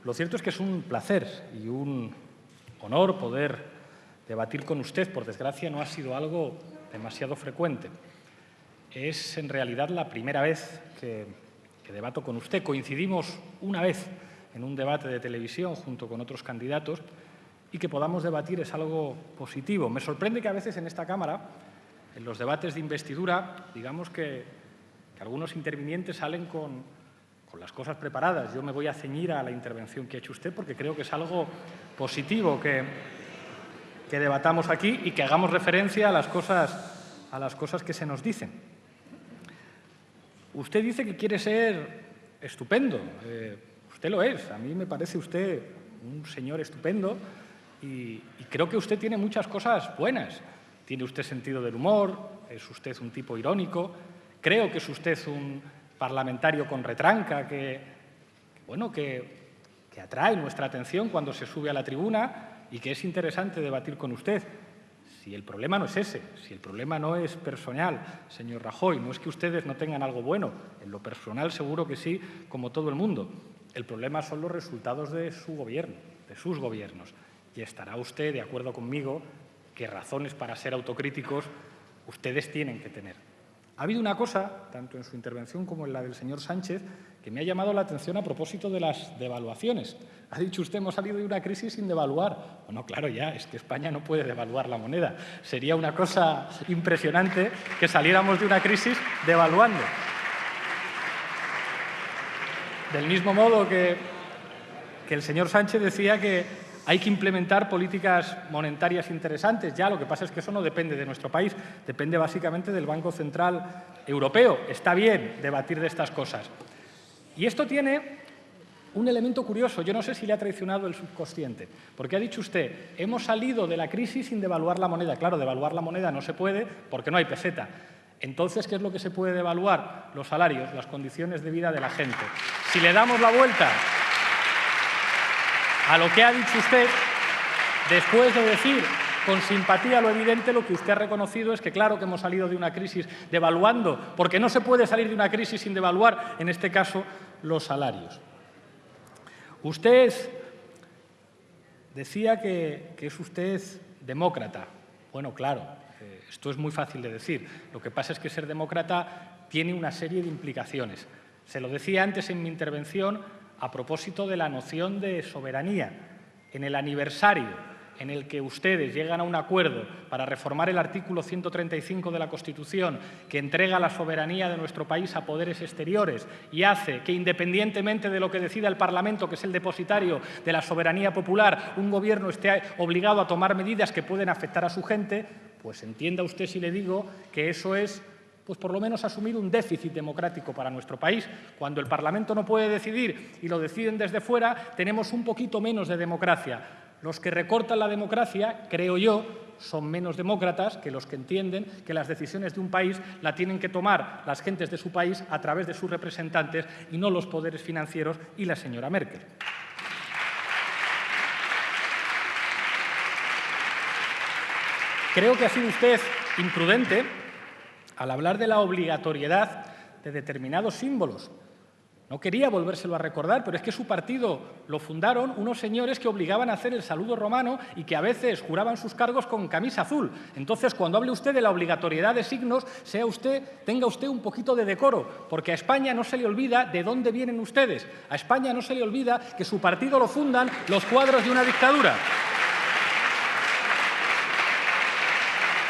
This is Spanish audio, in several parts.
Lo cierto es que es un placer y un honor poder debatir con usted. Por desgracia, no ha sido algo demasiado frecuente. Es, en realidad, la primera vez que debato con usted. Coincidimos una vez en un debate de televisión junto con otros candidatos y que podamos debatir es algo positivo. Me sorprende que a veces en esta Cámara, en los debates de investidura, digamos que algunos intervinientes salen con las cosas preparadas. Yo me voy a ceñir a la intervención que ha hecho usted porque creo que es algo positivo que debatamos aquí y que hagamos referencia a las cosas que se nos dicen. Usted dice que quiere ser estupendo. Usted lo es. A mí me parece usted un señor estupendo y creo que usted tiene muchas cosas buenas. Tiene usted sentido del humor, es usted un tipo irónico, creo que es usted un parlamentario con retranca que atrae nuestra atención cuando se sube a la tribuna y que es interesante debatir con usted. Si el problema no es ese, si el problema no es personal, señor Rajoy, no es que ustedes no tengan algo bueno, en lo personal seguro que sí, como todo el mundo. El problema son los resultados de su gobierno, de sus gobiernos. Y estará usted de acuerdo conmigo que razones para ser autocríticos ustedes tienen que tener. Ha habido una cosa, tanto en su intervención como en la del señor Sánchez, que me ha llamado la atención a propósito de las devaluaciones. Ha dicho usted, hemos salido de una crisis sin devaluar. Bueno, claro, ya, es que España no puede devaluar la moneda. Sería una cosa impresionante que saliéramos de una crisis devaluando. Del mismo modo que el señor Sánchez decía que hay que implementar políticas monetarias interesantes. Ya, lo que pasa es que eso no depende de nuestro país, depende básicamente del Banco Central Europeo. Está bien debatir de estas cosas. Y esto tiene un elemento curioso. Yo no sé si le ha traicionado el subconsciente, porque ha dicho usted, hemos salido de la crisis sin devaluar la moneda. Claro, devaluar la moneda no se puede porque no hay peseta. Entonces, ¿qué es lo que se puede devaluar? Los salarios, las condiciones de vida de la gente. Si le damos la vuelta a lo que ha dicho usted, después de decir con simpatía lo evidente, lo que usted ha reconocido es que claro que hemos salido de una crisis devaluando, porque no se puede salir de una crisis sin devaluar, en este caso, los salarios. Usted decía que es usted demócrata. Bueno, claro, esto es muy fácil de decir. Lo que pasa es que ser demócrata tiene una serie de implicaciones. Se lo decía antes en mi intervención a propósito de la noción de soberanía. En el aniversario en el que ustedes llegan a un acuerdo para reformar el artículo 135 de la Constitución, que entrega la soberanía de nuestro país a poderes exteriores y hace que, independientemente de lo que decida el Parlamento, que es el depositario de la soberanía popular, un gobierno esté obligado a tomar medidas que pueden afectar a su gente, pues entienda usted si le digo que eso es pues por lo menos asumir un déficit democrático para nuestro país. Cuando el Parlamento no puede decidir y lo deciden desde fuera, tenemos un poquito menos de democracia. Los que recortan la democracia, creo yo, son menos demócratas que los que entienden que las decisiones de un país la tienen que tomar las gentes de su país a través de sus representantes y no los poderes financieros y la señora Merkel. Creo que ha sido usted imprudente al hablar de la obligatoriedad de determinados símbolos. No quería volvérselo a recordar, pero es que su partido lo fundaron unos señores que obligaban a hacer el saludo romano y que a veces juraban sus cargos con camisa azul. Entonces, cuando hable usted de la obligatoriedad de signos, tenga usted un poquito de decoro, porque a España no se le olvida de dónde vienen ustedes. A España no se le olvida que su partido lo fundan los cuadros de una dictadura.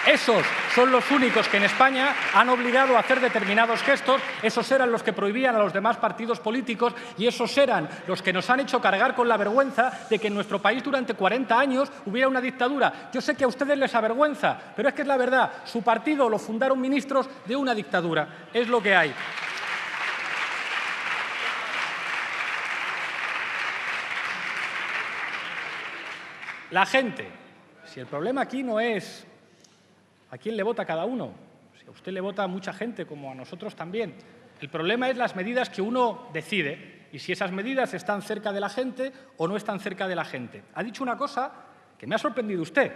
Esos son los únicos que en España han obligado a hacer determinados gestos, esos eran los que prohibían a los demás partidos políticos y esos eran los que nos han hecho cargar con la vergüenza de que en nuestro país durante 40 años hubiera una dictadura. Yo sé que a ustedes les avergüenza, pero es que es la verdad. Su partido lo fundaron ministros de una dictadura. Es lo que hay. La gente. Si el problema aquí no es ¿a quién le vota cada uno? Si a usted le vota a mucha gente, como a nosotros también. El problema es las medidas que uno decide y si esas medidas están cerca de la gente o no están cerca de la gente. Ha dicho una cosa que me ha sorprendido usted.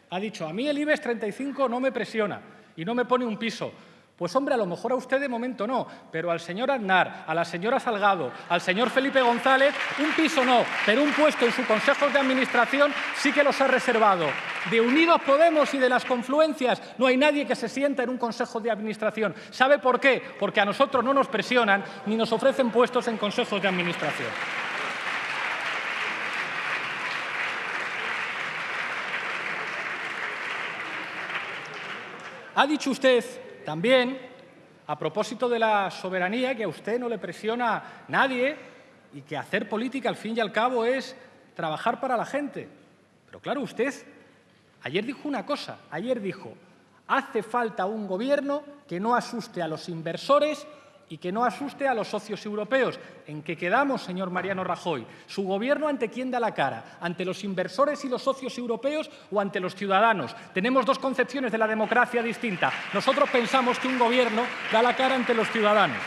Ha dicho, a mí el IBEX 35 no me presiona y no me pone un piso. Pues, hombre, a lo mejor a usted de momento no, pero al señor Aznar, a la señora Salgado, al señor Felipe González, un piso no, pero un puesto en su consejo de administración sí que los ha reservado. De Unidos Podemos y de las confluencias no hay nadie que se sienta en un consejo de administración. ¿Sabe por qué? Porque a nosotros no nos presionan ni nos ofrecen puestos en consejos de administración. Ha dicho usted también, a propósito de la soberanía, que a usted no le presiona nadie y que hacer política, al fin y al cabo, es trabajar para la gente. Pero claro, usted ayer dijo una cosa, ayer dijo, hace falta un gobierno que no asuste a los inversores y que no asuste a los socios europeos. ¿En qué quedamos, señor Mariano Rajoy? ¿Su gobierno ante quién da la cara? ¿Ante los inversores y los socios europeos o ante los ciudadanos? Tenemos dos concepciones de la democracia distintas. Nosotros pensamos que un gobierno da la cara ante los ciudadanos.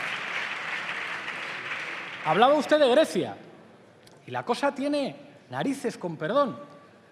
Hablaba usted de Grecia y la cosa tiene narices, con perdón.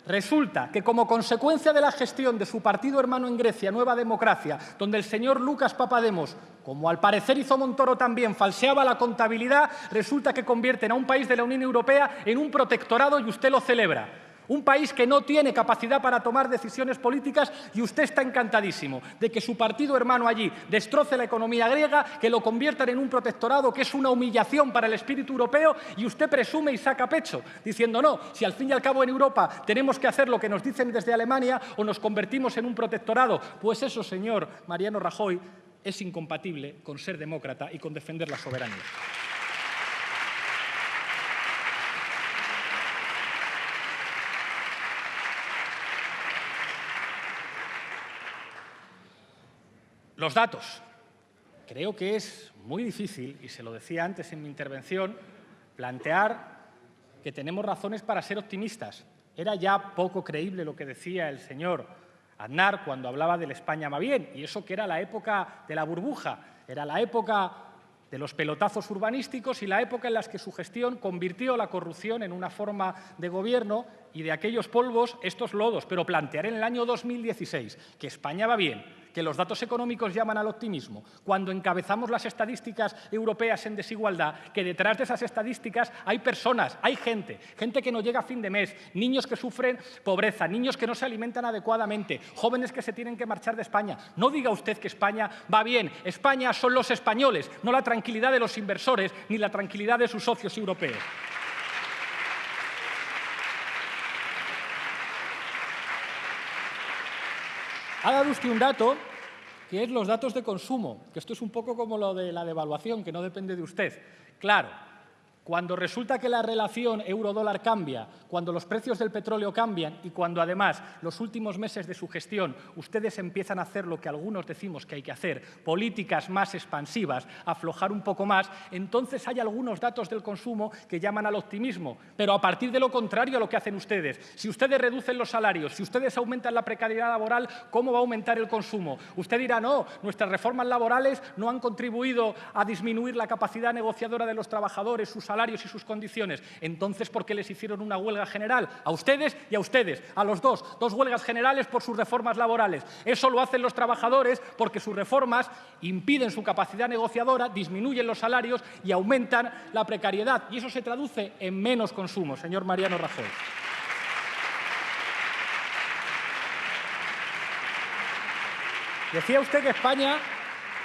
Resulta que, como consecuencia de la gestión de su partido hermano en Grecia, Nueva Democracia, donde el señor Lucas Papademos, como al parecer hizo Montoro también, falseaba la contabilidad, resulta que convierten a un país de la Unión Europea en un protectorado y usted lo celebra. Un país que no tiene capacidad para tomar decisiones políticas y usted está encantadísimo de que su partido hermano allí destroce la economía griega, que lo conviertan en un protectorado, que es una humillación para el espíritu europeo, y usted presume y saca pecho, diciendo no, si al fin y al cabo en Europa tenemos que hacer lo que nos dicen desde Alemania o nos convertimos en un protectorado. Pues eso, señor Mariano Rajoy, es incompatible con ser demócrata y con defender la soberanía. Los datos. Creo que es muy difícil, y se lo decía antes en mi intervención, plantear que tenemos razones para ser optimistas. Era ya poco creíble lo que decía el señor Aznar cuando hablaba del España va bien, y eso que era la época de la burbuja, era la época de los pelotazos urbanísticos y la época en la que su gestión convirtió la corrupción en una forma de gobierno y de aquellos polvos estos lodos. Pero plantear en el año 2016 que España va bien, que los datos económicos llaman al optimismo, cuando encabezamos las estadísticas europeas en desigualdad, que detrás de esas estadísticas hay personas, hay gente que no llega a fin de mes, niños que sufren pobreza, niños que no se alimentan adecuadamente, jóvenes que se tienen que marchar de España. No diga usted que España va bien. España son los españoles, no la tranquilidad de los inversores ni la tranquilidad de sus socios europeos. Ha dado usted un dato, que es los datos de consumo, que esto es un poco como lo de la devaluación, que no depende de usted. Claro, cuando resulta que la relación euro-dólar cambia, cuando los precios del petróleo cambian y cuando, además, los últimos meses de su gestión ustedes empiezan a hacer lo que algunos decimos que hay que hacer, políticas más expansivas, aflojar un poco más, entonces hay algunos datos del consumo que llaman al optimismo. Pero a partir de lo contrario a lo que hacen ustedes. Si ustedes reducen los salarios, si ustedes aumentan la precariedad laboral, ¿cómo va a aumentar el consumo? Usted dirá, no, nuestras reformas laborales no han contribuido a disminuir la capacidad negociadora de los trabajadores, sus salarios y sus condiciones. Entonces, ¿por qué les hicieron una huelga general? A ustedes y a ustedes, a los dos huelgas generales por sus reformas laborales. Eso lo hacen los trabajadores porque sus reformas impiden su capacidad negociadora, disminuyen los salarios y aumentan la precariedad. Y eso se traduce en menos consumo, señor Mariano Rajoy. Decía usted que España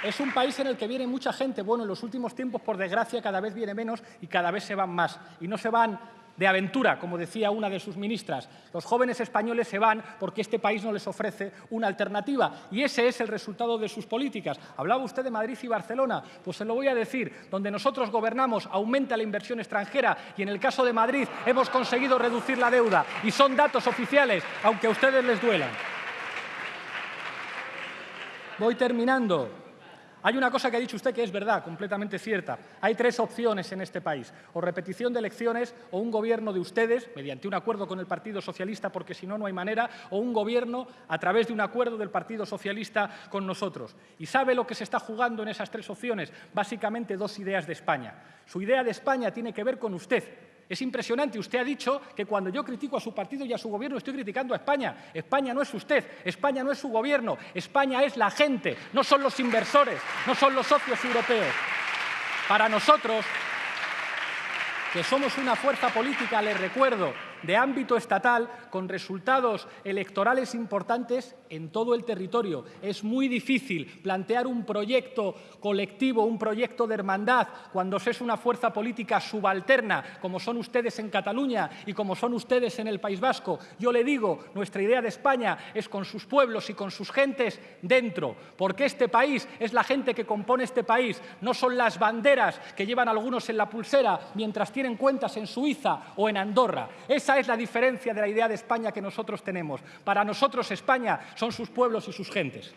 es un país en el que viene mucha gente. Bueno, en los últimos tiempos, por desgracia, cada vez viene menos y cada vez se van más. Y no se van de aventura, como decía una de sus ministras. Los jóvenes españoles se van porque este país no les ofrece una alternativa. Y ese es el resultado de sus políticas. Hablaba usted de Madrid y Barcelona. Pues se lo voy a decir. Donde nosotros gobernamos aumenta la inversión extranjera y en el caso de Madrid hemos conseguido reducir la deuda. Y son datos oficiales, aunque a ustedes les duelan. Voy terminando. Hay una cosa que ha dicho usted que es verdad, completamente cierta. Hay tres opciones en este país: o repetición de elecciones, o un gobierno de ustedes, mediante un acuerdo con el Partido Socialista, porque si no, no hay manera, o un gobierno a través de un acuerdo del Partido Socialista con nosotros. ¿Y sabe lo que se está jugando en esas tres opciones? Básicamente dos ideas de España. Su idea de España tiene que ver con usted. Es impresionante. Usted ha dicho que cuando yo critico a su partido y a su gobierno estoy criticando a España. España no es usted, España no es su gobierno, España es la gente, no son los inversores, no son los socios europeos. Para nosotros, que somos una fuerza política, les recuerdo, de ámbito estatal, con resultados electorales importantes en todo el territorio. Es muy difícil plantear un proyecto colectivo, un proyecto de hermandad, cuando se es una fuerza política subalterna, como son ustedes en Cataluña y como son ustedes en el País Vasco. Yo le digo, nuestra idea de España es con sus pueblos y con sus gentes dentro, porque este país es la gente que compone este país, no son las banderas que llevan algunos en la pulsera mientras tienen cuentas en Suiza o en Andorra. Esa es la diferencia de la idea de España que nosotros tenemos. Para nosotros España son sus pueblos y sus gentes.